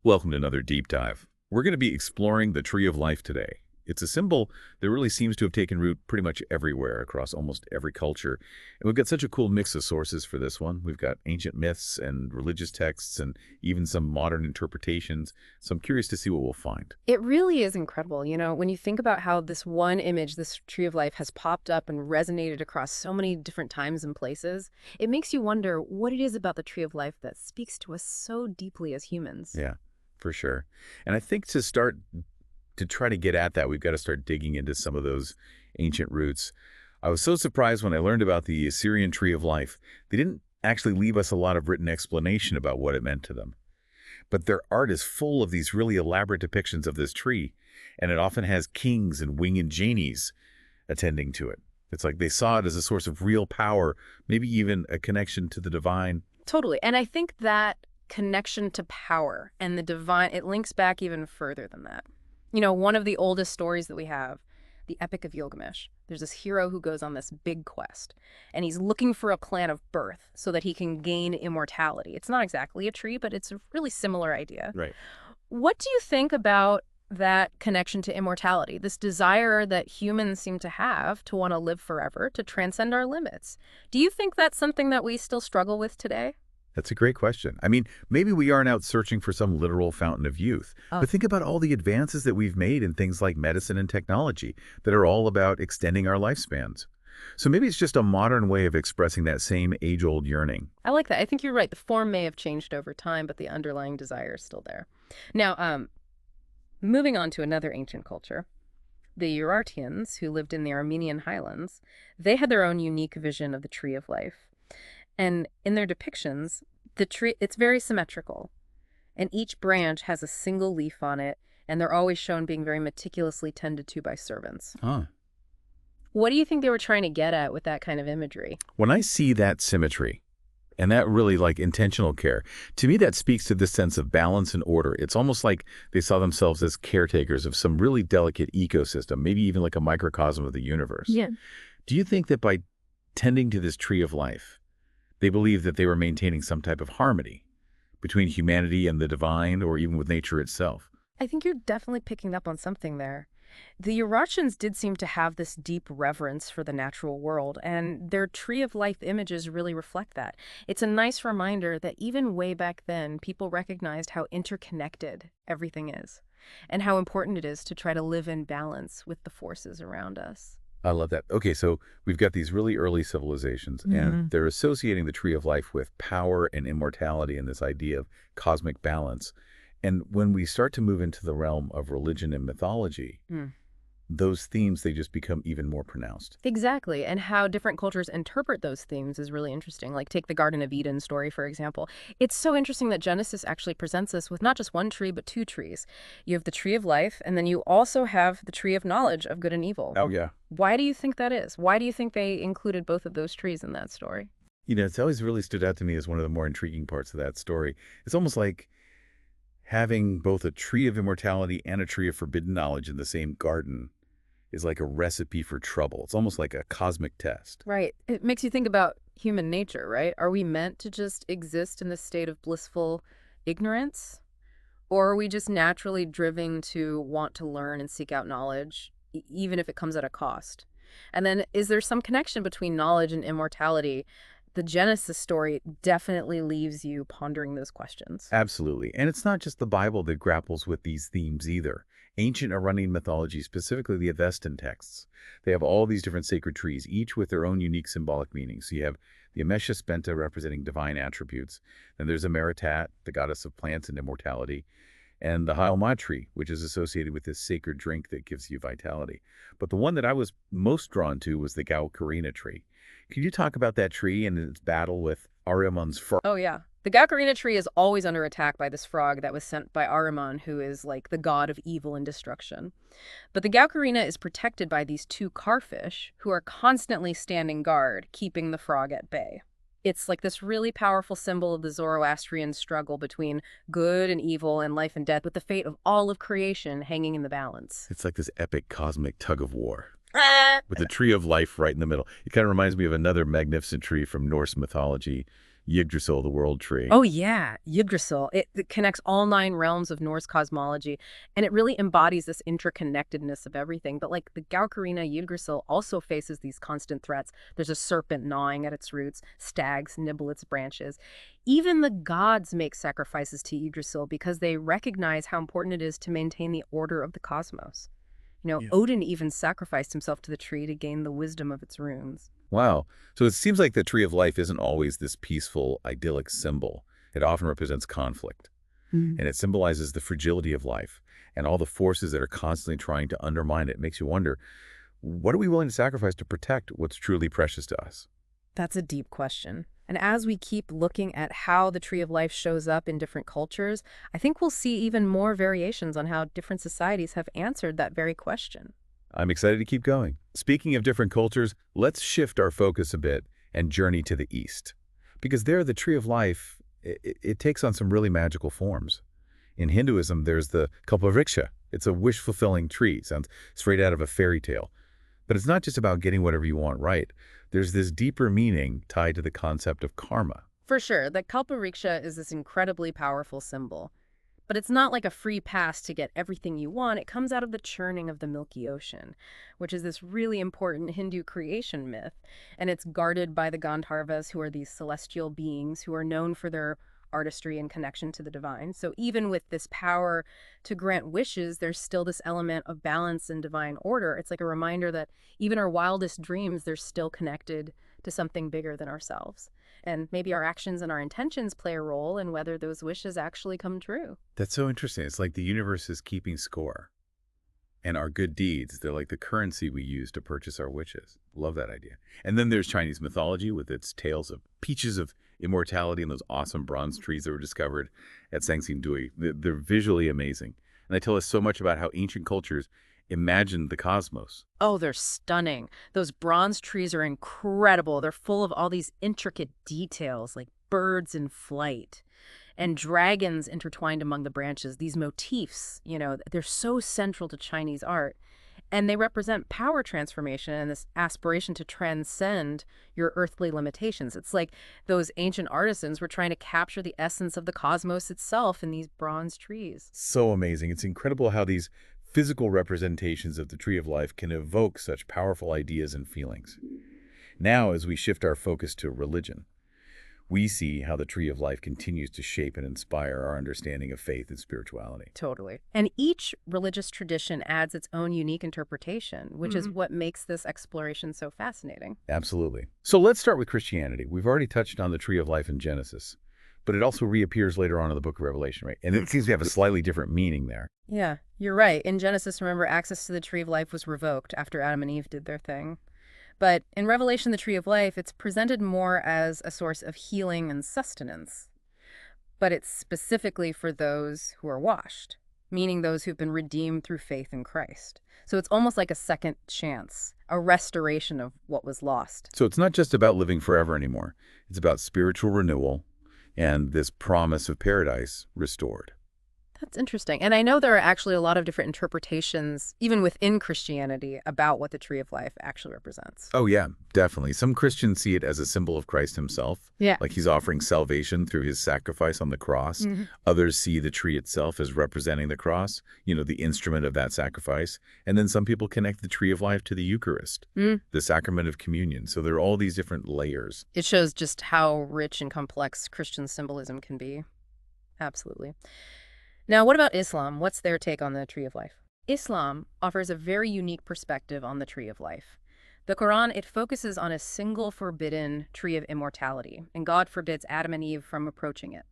Welcome to another deep dive. We're going to be exploring the Tree of Life today. It's a symbol that really seems to have taken root pretty much everywhere across almost every culture. And we've got such a cool mix of sources for this one. We've got ancient myths and religious texts and even some modern interpretations. So I'm curious to see what we'll find. It really is incredible. When you think about how this one image, this tree of life, has popped up and resonated across so many different times and places, it makes you wonder what it is about the tree of life that speaks to us so deeply as humans. Yeah, for sure. And I think to try to get at that, we've got to start digging into some of those ancient roots. I was so surprised when I learned about the Assyrian Tree of Life. They didn't actually leave us a lot of written explanation about what it meant to them. But their art is full of these really elaborate depictions of this tree, and it often has kings and winged genies attending to it. It's like they saw it as a source of real power, maybe even a connection to the divine. Totally. And I think that connection to power and the divine, it links back even further than that. One of the oldest stories that we have, the Epic of Gilgamesh. There's this hero who goes on this big quest, and he's looking for a plant of birth so that he can gain immortality. It's not exactly a tree, but it's a really similar idea. Right. What do you think about that connection to immortality, this desire that humans seem to have to want to live forever, to transcend our limits? Do you think that's something that we still struggle with today? That's a great question. I mean, maybe we aren't out searching for some literal fountain of youth, Oh, but think about all the advances that we've made in things like medicine and technology that are all about extending our lifespans. So maybe it's just a modern way of expressing that same age-old yearning. I like that. I think you're right. The form may have changed over time, but the underlying desire is still there. Now, moving on to another ancient culture, the Urartians, who lived in the Armenian highlands, they had their own unique vision of the tree of life. And in their depictions, the tree, it's very symmetrical. And each branch has a single leaf on it, and they're always shown being very meticulously tended to by servants. Huh. What do you think they were trying to get at with that kind of imagery? When I see that symmetry and that really intentional care, to me that speaks to this sense of balance and order. It's almost like they saw themselves as caretakers of some really delicate ecosystem, maybe even like a microcosm of the universe. Yeah. Do you think that by tending to this tree of life, they believed that they were maintaining some type of harmony between humanity and the divine, or even with nature itself? I think you're definitely picking up on something there. The Urartians did seem to have this deep reverence for the natural world, and their tree of life images really reflect that. It's a nice reminder that even way back then, people recognized how interconnected everything is, and how important it is to try to live in balance with the forces around us. I love that. Okay, so we've got these really early civilizations, and they're associating the tree of life with power and immortality and this idea of cosmic balance. And when we start to move into the realm of religion and mythology, those themes, they just become even more pronounced. Exactly, and how different cultures interpret those themes is really interesting. Like take the Garden of Eden story, for example. It's so interesting that Genesis actually presents us with not just one tree, but two trees. You have the tree of life, and then you also have the tree of knowledge of good and evil. Oh, yeah. Why do you think that is? Why do you think they included both of those trees in that story? It's always really stood out to me as one of the more intriguing parts of that story. It's almost like having both a tree of immortality and a tree of forbidden knowledge in the same garden is like a recipe for trouble. It's almost like a cosmic test. Right. It makes you think about human nature, right? Are we meant to just exist in this state of blissful ignorance? Or are we just naturally driven to want to learn and seek out knowledge, even if it comes at a cost? And then is there some connection between knowledge and immortality? The Genesis story definitely leaves you pondering those questions. Absolutely. And it's not just the Bible that grapples with these themes either. Ancient Iranian mythology, specifically the Avestan texts, they have all these different sacred trees, each with their own unique symbolic meanings. So you have the Amesha Spenta representing divine attributes. Then there's Ameritat, the goddess of plants and immortality, and the Hailma tree, which is associated with this sacred drink that gives you vitality. But the one that I was most drawn to was the Gaukarina tree. Can you talk about that tree and its battle with Ahriman's frog? Oh, yeah. The Gaukarina tree is always under attack by this frog that was sent by Ahriman, who is like the god of evil and destruction. But the Gaukarina is protected by these two carfish who are constantly standing guard, keeping the frog at bay. It's like this really powerful symbol of the Zoroastrian struggle between good and evil and life and death, with the fate of all of creation hanging in the balance. It's like this epic cosmic tug of war, with the tree of life right in the middle. It kind of reminds me of another magnificent tree from Norse mythology, Yggdrasil, the world tree. Oh yeah, Yggdrasil. It connects all 9 realms of Norse cosmology, and it really embodies this interconnectedness of everything. But like the Gaukurina Yggdrasil also faces these constant threats. There's a serpent gnawing at its roots, stags nibble its branches. Even the gods make sacrifices to Yggdrasil because they recognize how important it is to maintain the order of the cosmos. Yeah. Odin even sacrificed himself to the tree to gain the wisdom of its runes. Wow. So it seems like the tree of life isn't always this peaceful, idyllic symbol. It often represents conflict, and it symbolizes the fragility of life and all the forces that are constantly trying to undermine it. It makes you wonder, what are we willing to sacrifice to protect what's truly precious to us? That's a deep question. And as we keep looking at how the tree of life shows up in different cultures, I think we'll see even more variations on how different societies have answered that very question. I'm excited to keep going. Speaking of different cultures, let's shift our focus a bit and journey to the East. Because there, the tree of life, it takes on some really magical forms. In Hinduism, there's the Kalpavriksha. It's a wish-fulfilling tree. Sounds straight out of a fairy tale. But it's not just about getting whatever you want right. There's this deeper meaning tied to the concept of karma. For sure, the Kalpariksha is this incredibly powerful symbol. But it's not like a free pass to get everything you want. It comes out of the churning of the Milky Ocean, which is this really important Hindu creation myth. And it's guarded by the Gandharvas, who are these celestial beings who are known for their artistry and connection to the divine. So even with this power to grant wishes, there's still this element of balance and divine order. It's like a reminder that even our wildest dreams, they're still connected to something bigger than ourselves. And maybe our actions and our intentions play a role in whether those wishes actually come true. That's so interesting. It's like the universe is keeping score. And our good deeds, they're like the currency we use to purchase our wishes. Love that idea. And then there's Chinese mythology with its tales of peaches of immortality and those awesome bronze trees that were discovered at Sangxingdui. They're visually amazing. And they tell us so much about how ancient cultures imagined the cosmos. Oh, they're stunning. Those bronze trees are incredible. They're full of all these intricate details, like birds in flight and dragons intertwined among the branches. These motifs, they're so central to Chinese art. And they represent power transformation and this aspiration to transcend your earthly limitations. It's like those ancient artisans were trying to capture the essence of the cosmos itself in these bronze trees. So amazing. It's incredible how these physical representations of the tree of life can evoke such powerful ideas and feelings. Now, as we shift our focus to religion, we see how the tree of life continues to shape and inspire our understanding of faith and spirituality. Totally. And each religious tradition adds its own unique interpretation, which is what makes this exploration so fascinating. Absolutely. So let's start with Christianity. We've already touched on the tree of life in Genesis, but it also reappears later on in the book of Revelation, right? And it seems to have a slightly different meaning there. Yeah, you're right. In Genesis, remember, access to the tree of life was revoked after Adam and Eve did their thing. But in Revelation, the tree of life, it's presented more as a source of healing and sustenance. But it's specifically for those who are washed, meaning those who've been redeemed through faith in Christ. So it's almost like a second chance, a restoration of what was lost. So it's not just about living forever anymore. It's about spiritual renewal and this promise of paradise restored. That's interesting. And I know there are actually a lot of different interpretations, even within Christianity, about what the tree of life actually represents. Oh, yeah, definitely. Some Christians see it as a symbol of Christ himself, Yeah. like he's offering salvation through his sacrifice on the cross. Others see the tree itself as representing the cross, the instrument of that sacrifice. And then some people connect the tree of life to the Eucharist, the sacrament of communion. So there are all these different layers. It shows just how rich and complex Christian symbolism can be. Absolutely. Now, what about Islam? What's their take on the tree of life? Islam offers a very unique perspective on the tree of life. The Quran, it focuses on a single forbidden tree of immortality, and God forbids Adam and Eve from approaching it.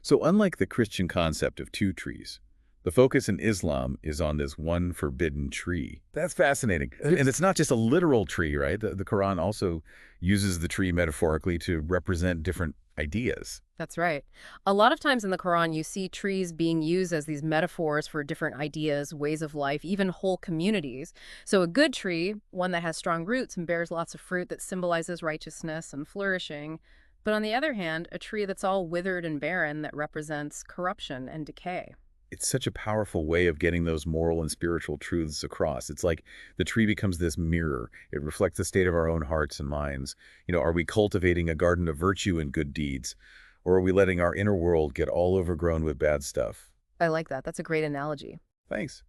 So unlike the Christian concept of two trees, the focus in Islam is on this one forbidden tree. That's fascinating. And it's not just a literal tree, right? The Quran also uses the tree metaphorically to represent different ideas. That's right. A lot of times in the Quran, you see trees being used as these metaphors for different ideas, ways of life, even whole communities. So a good tree, one that has strong roots and bears lots of fruit that symbolizes righteousness and flourishing. But on the other hand, a tree that's all withered and barren that represents corruption and decay. It's such a powerful way of getting those moral and spiritual truths across. It's like the tree becomes this mirror. It reflects the state of our own hearts and minds. Are we cultivating a garden of virtue and good deeds? Or are we letting our inner world get all overgrown with bad stuff? I like that. That's a great analogy. Thanks.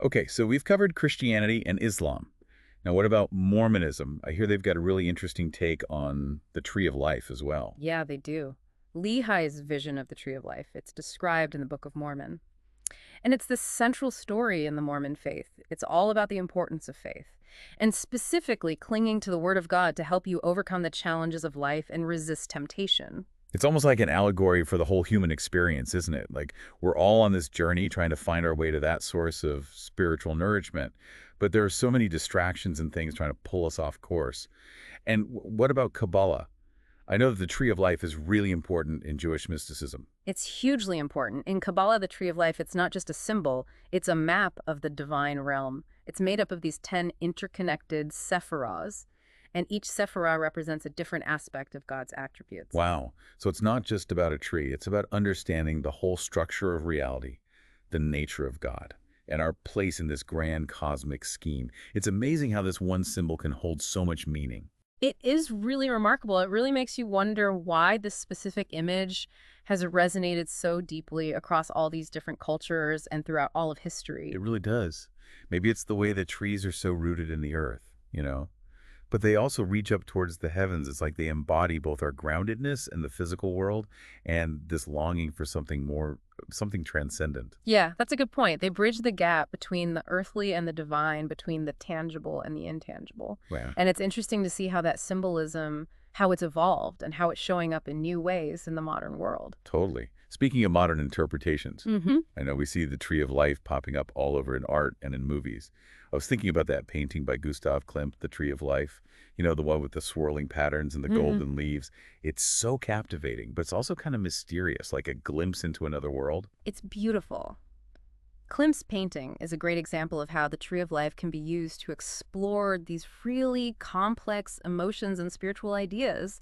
Okay, so we've covered Christianity and Islam. Now, what about Mormonism? I hear they've got a really interesting take on the tree of life as well. Yeah, they do. Lehi's vision of the tree of life, it's described in the Book of Mormon. And it's the central story in the Mormon faith. It's all about the importance of faith, and specifically clinging to the Word of God to help you overcome the challenges of life and resist temptation. It's almost like an allegory for the whole human experience, isn't it? Like we're all on this journey trying to find our way to that source of spiritual nourishment. But there are so many distractions and things trying to pull us off course. And what about Kabbalah? I know that the tree of life is really important in Jewish mysticism. It's hugely important. In Kabbalah, the tree of life, it's not just a symbol, it's a map of the divine realm. It's made up of these 10 interconnected sephirahs, and each sephirah represents a different aspect of God's attributes. Wow. So it's not just about a tree. It's about understanding the whole structure of reality, the nature of God, and our place in this grand cosmic scheme. It's amazing how this one symbol can hold so much meaning. It is really remarkable. It really makes you wonder why this specific image has resonated so deeply across all these different cultures and throughout all of history. It really does. Maybe it's the way that trees are so rooted in the earth. But they also reach up towards the heavens. It's like they embody both our groundedness in the physical world and this longing for something more, something transcendent. Yeah, that's a good point. They bridge the gap between the earthly and the divine, between the tangible and the intangible. Wow. And it's interesting to see how that symbolism, how it's evolved and how it's showing up in new ways in the modern world. Totally. Speaking of modern interpretations, Mm-hmm. I know we see the tree of life popping up all over in art and in movies. I was thinking about that painting by Gustav Klimt, The Tree of Life, the one with the swirling patterns and the golden leaves. It's so captivating, but it's also kind of mysterious, like a glimpse into another world. It's beautiful. Klimt's painting is a great example of how the tree of life can be used to explore these really complex emotions and spiritual ideas.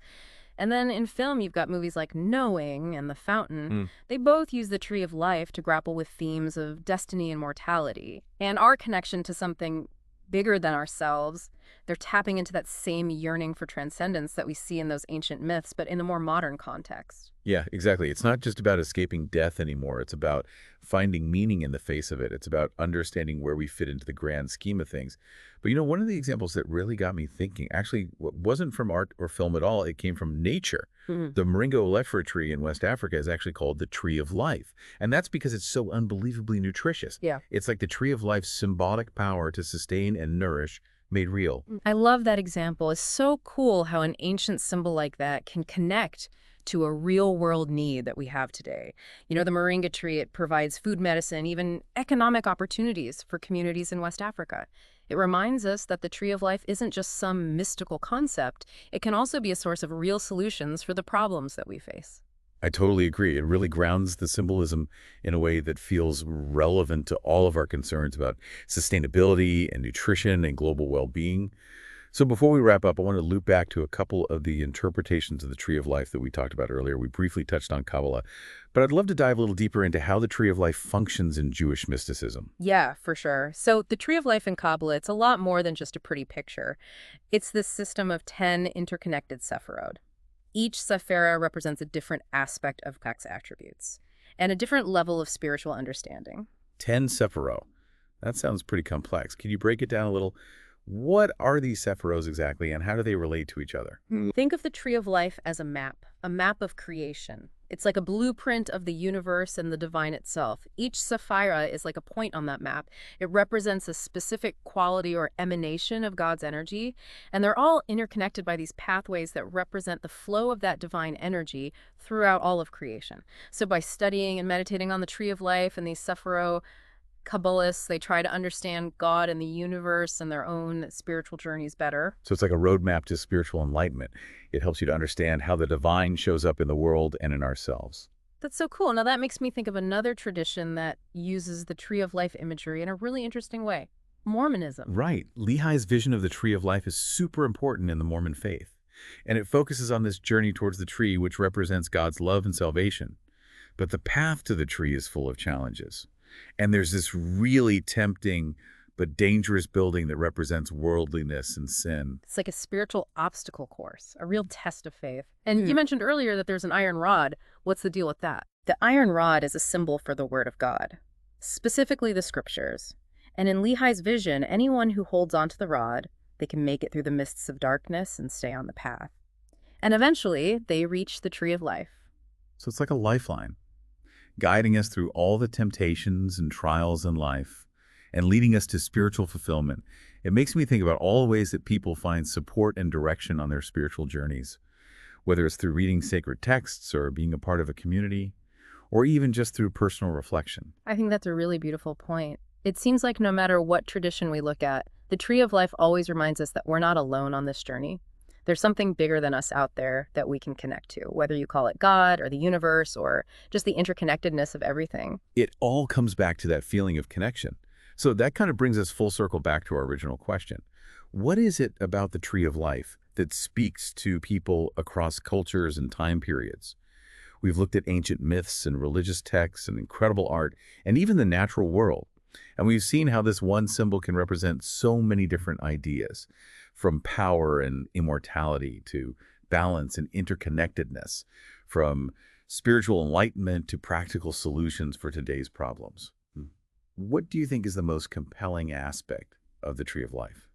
And then in film, you've got movies like Knowing and The Fountain. They both use the tree of life to grapple with themes of destiny and mortality and our connection to something bigger than ourselves. They're tapping into that same yearning for transcendence that we see in those ancient myths, but in a more modern context. Yeah, exactly. It's not just about escaping death anymore. It's about finding meaning in the face of it. It's about understanding where we fit into the grand scheme of things. But one of the examples that really got me thinking, actually, wasn't from art or film at all. It came from nature. The Moringa oleifera tree in West Africa is actually called the tree of life. And that's because it's so unbelievably nutritious. Yeah. It's like the tree of life's symbolic power to sustain and nourish made real. I love that example. It's so cool how an ancient symbol like that can connect to a real world need that we have today. The moringa tree, it provides food, medicine, even economic opportunities for communities in West Africa. It reminds us that the tree of life isn't just some mystical concept. It can also be a source of real solutions for the problems that we face. I totally agree. It really grounds the symbolism in a way that feels relevant to all of our concerns about sustainability and nutrition and global well-being. So before we wrap up, I want to loop back to a couple of the interpretations of the tree of life that we talked about earlier. We briefly touched on Kabbalah, but I'd love to dive a little deeper into how the tree of life functions in Jewish mysticism. Yeah, for sure. So the tree of life in Kabbalah, it's a lot more than just a pretty picture. It's this system of 10 interconnected sephirot. Each sephirah represents a different aspect of God's attributes and a different level of spiritual understanding. 10 Sephirot. That sounds pretty complex. Can you break it down a little? What are these Sephiroths exactly, and how do they relate to each other? Think of the tree of life as a map of creation. It's like a blueprint of the universe and the divine itself. Each sephirah is like a point on that map. It represents a specific quality or emanation of God's energy, and they're all interconnected by these pathways that represent the flow of that divine energy throughout all of creation. So by studying and meditating on the tree of life and these sephirot, Kabbalists, they try to understand God and the universe and their own spiritual journeys better. So it's like a roadmap to spiritual enlightenment. It helps you to understand how the divine shows up in the world and in ourselves. That's so cool. Now that makes me think of another tradition that uses the tree of life imagery in a really interesting way. Mormonism. Right. Lehi's vision of the tree of life is super important in the Mormon faith. And it focuses on this journey towards the tree, which represents God's love and salvation. But the path to the tree is full of challenges. And there's this really tempting but dangerous building that represents worldliness and sin. It's like a spiritual obstacle course, a real test of faith. And you Yeah. mentioned earlier that there's an iron rod. What's the deal with that? The iron rod is a symbol for the Word of God, specifically the Scriptures. And in Lehi's vision, anyone who holds onto the rod, they can make it through the mists of darkness and stay on the path. And eventually, they reach the tree of life. So it's like a lifeline, guiding us through all the temptations and trials in life and leading us to spiritual fulfillment. It makes me think about all the ways that people find support and direction on their spiritual journeys, whether it's through reading sacred texts or being a part of a community, or even just through personal reflection. I think that's a really beautiful point. It seems like no matter what tradition we look at, the tree of life always reminds us that we're not alone on this journey. There's something bigger than us out there that we can connect to, whether you call it God or the universe or just the interconnectedness of everything. It all comes back to that feeling of connection. So that kind of brings us full circle back to our original question. What is it about the tree of life that speaks to people across cultures and time periods? We've looked at ancient myths and religious texts and incredible art and even the natural world. And we've seen how this one symbol can represent so many different ideas, from power and immortality to balance and interconnectedness, from spiritual enlightenment to practical solutions for today's problems. What do you think is the most compelling aspect of the Tree of Life?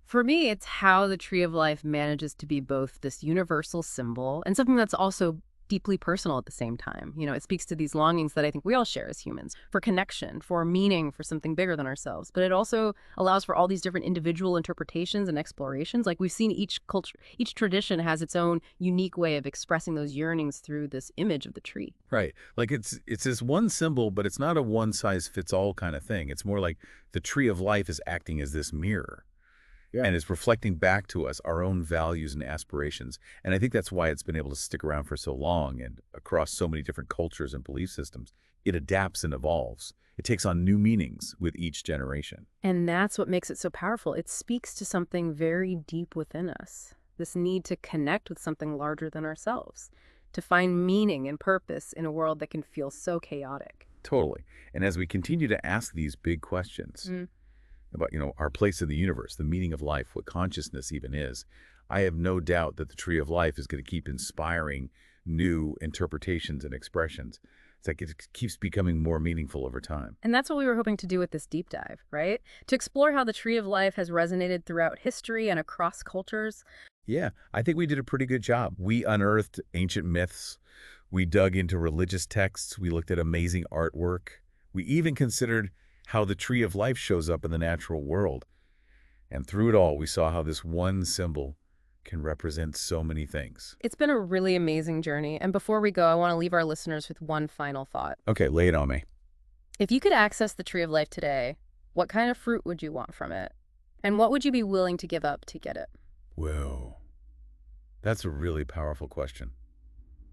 For me, it's how the tree of life manages to be both this universal symbol and something that's also deeply personal at the same time. It speaks to these longings that I think we all share as humans for connection, for meaning, for something bigger than ourselves. But it also allows for all these different individual interpretations and explorations. Like we've seen each culture, each tradition has its own unique way of expressing those yearnings through this image of the tree. Right. Like it's this one symbol, but it's not a one-size-fits-all kind of thing. It's more like the Tree of Life is acting as this mirror. Yeah. And it's reflecting back to us our own values and aspirations. And I think that's why it's been able to stick around for so long and across so many different cultures and belief systems. It adapts and evolves. It takes on new meanings with each generation. And that's what makes it so powerful. It speaks to something very deep within us, this need to connect with something larger than ourselves, to find meaning and purpose in a world that can feel so chaotic. Totally. And as we continue to ask these big questions about, our place in the universe, the meaning of life, what consciousness even is, I have no doubt that the Tree of Life is going to keep inspiring new interpretations and expressions. It's like it keeps becoming more meaningful over time. And that's what we were hoping to do with this deep dive, right? To explore how the tree of life has resonated throughout history and across cultures. Yeah, I think we did a pretty good job. We unearthed ancient myths. We dug into religious texts. We looked at amazing artwork. We even considered how the Tree of Life shows up in the natural world. And through it all, we saw how this one symbol can represent so many things. It's been a really amazing journey. And before we go, I want to leave our listeners with one final thought. Okay, lay it on me. If you could access the tree of life today, what kind of fruit would you want from it? And what would you be willing to give up to get it? Whoa, that's a really powerful question.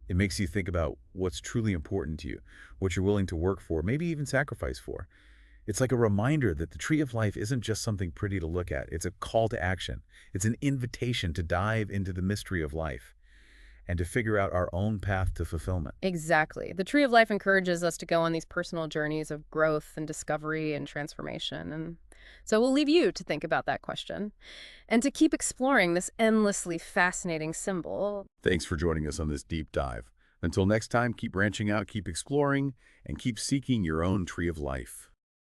It makes you think about what's truly important to you, what you're willing to work for, maybe even sacrifice for. It's like a reminder that the Tree of Life isn't just something pretty to look at. It's a call to action. It's an invitation to dive into the mystery of life and to figure out our own path to fulfillment. Exactly. The tree of life encourages us to go on these personal journeys of growth and discovery and transformation. And so we'll leave you to think about that question and to keep exploring this endlessly fascinating symbol. Thanks for joining us on this deep dive. Until next time, keep branching out, keep exploring, and keep seeking your own Tree of Life.